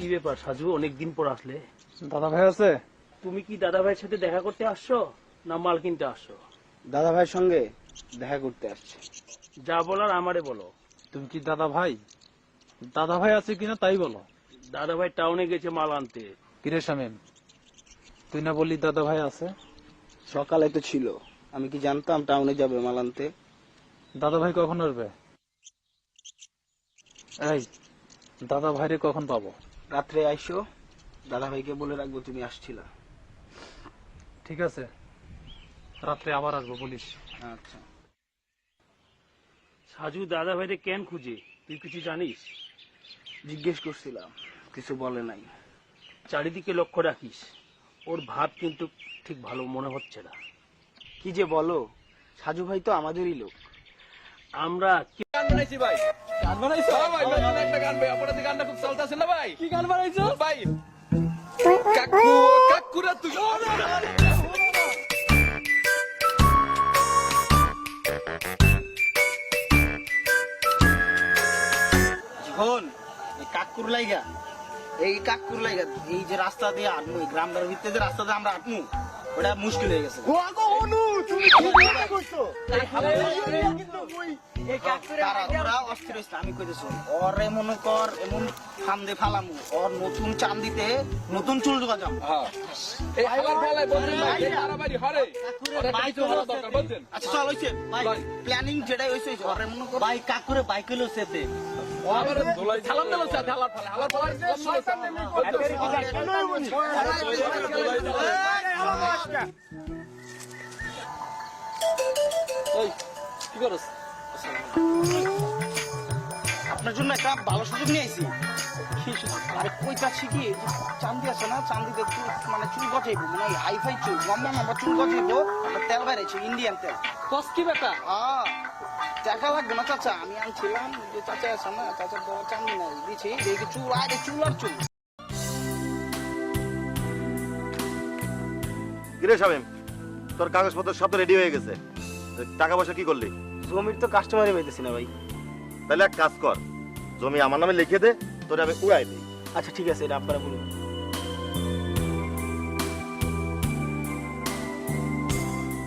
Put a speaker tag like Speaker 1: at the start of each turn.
Speaker 1: কি ব্যাপার সাজু, অনেকদিন পর আসলে?
Speaker 2: দাদা ভাই আছে?
Speaker 1: তুমি কি দাদা ভাইয়ের সাথে দেখা করতে আসছো না মাল কিনতে আসছো?
Speaker 3: দাদা ভাইয়ের সঙ্গে দেখা করতে আসছে।
Speaker 1: যা বলার আমারে বলো।
Speaker 2: তুমি কি দাদা ভাই? দাদা ভাই আছে কিনা তাই বলো।
Speaker 1: দাদা ভাই টাউনে গেছে মাল আনতে।
Speaker 2: কিরে শামীম, তুই না বললি দাদা ভাই আছে?
Speaker 3: সকালে তো ছিল, আমি কি জানতাম টাউনে যাবে মাল আনতে।
Speaker 2: দাদা ভাই কখন আসবে? এই, দাদা ভাইরে কখন পাবো?
Speaker 3: রাত্রে আইসো, দাদা ভাইকে বলে রাখবো তুমি আসছিলা।
Speaker 2: ঠিক আছে, রাত্রে আবার আসবো বলিস।
Speaker 3: আচ্ছা।
Speaker 1: সাজু দাদা ভাইরে কেন খুঁজে, তুই কিছু জানিস?
Speaker 3: জিজ্ঞেস করছিলাম, কিছু বলে নাই।
Speaker 1: চারিদিকে লক্ষ্য রাখিস, ওর ভাব কিন্তু ঠিক ভালো মনে হচ্ছে না।
Speaker 3: কি যে বলো, সাজু ভাই তো আমাদেরই লোক।
Speaker 1: আমরা
Speaker 4: গান বানাইছি ভাই। গান বানাইছো? হ্যাঁ ভাই, নতুন একটা গান ভাই। আপনাদের গানটা খুব চলতেছে না ভাই? কি গান বানাইছো? ভাই কাকু কাকুরা তুই
Speaker 3: শোন, এই কাকুর লাইগা এই যে রাস্তা দিয়ে আটমু, এই গ্রামটার ভিতরে যে রাস্তা দিয়ে আমরা আটমু, ওটা মুশকিল হয়ে গেছে। তারা অস্থির হয়েছে, আমি কইতেছি ওর এমন কর, এমন ফান্দে ফালামু, ওর নতুন চান্দিতে নতুন চুল যোগাযাম।
Speaker 4: এই হালার ফেলায় বলছেন ভাই, এই মারামারি হরে। ওরা কিছু হওয়া দরকার বলছেন।
Speaker 3: আচ্ছা চল, হইছে প্ল্যানিং যেটাই হইছে, ওর এমন কর ভাই কাকুরে বাইক হইলো সেতে
Speaker 4: আবার ধুলাই সালাম দিলো স্যার হালার ফেলায়। হালার ফেলায় কি করছ?
Speaker 3: আপনার জন্য একটা ভালো সুযোগ নিয়ে আইছি। আরে কই চাচ্ছি কি, এই যে চান্দি আছে না, চান্দিতে চুল মানে চুল গজাইবো, মানে হাইফাই চুল, লম্বা লম্বা চুল গজাইবো, আপনার তেল বাইরেছে, ইন্ডিয়ান তেল।
Speaker 4: কস কি ব্যাপার?
Speaker 3: টাকা লাগবে না চাচা, আমি আনছিলাম, যে চাচা আছে না, চাচার দেওয়া চান্দি না দিয়েছি, দেখি চুল আরে চুল আর চুল।
Speaker 5: কিরে শামীম, তোর কাগজপত্র সব তো রেডি হয়ে গেছে, টাকা পয়সা কি করলি?
Speaker 3: জমির তো কাস্টমারই পাইতেছি না ভাই।
Speaker 5: তাহলে এক কাজ কর, জমি আমার নামে লিখে দে, তোরে আমি উড়াই দিই।
Speaker 3: আচ্ছা ঠিক আছে, এটা আপনারা বলুন।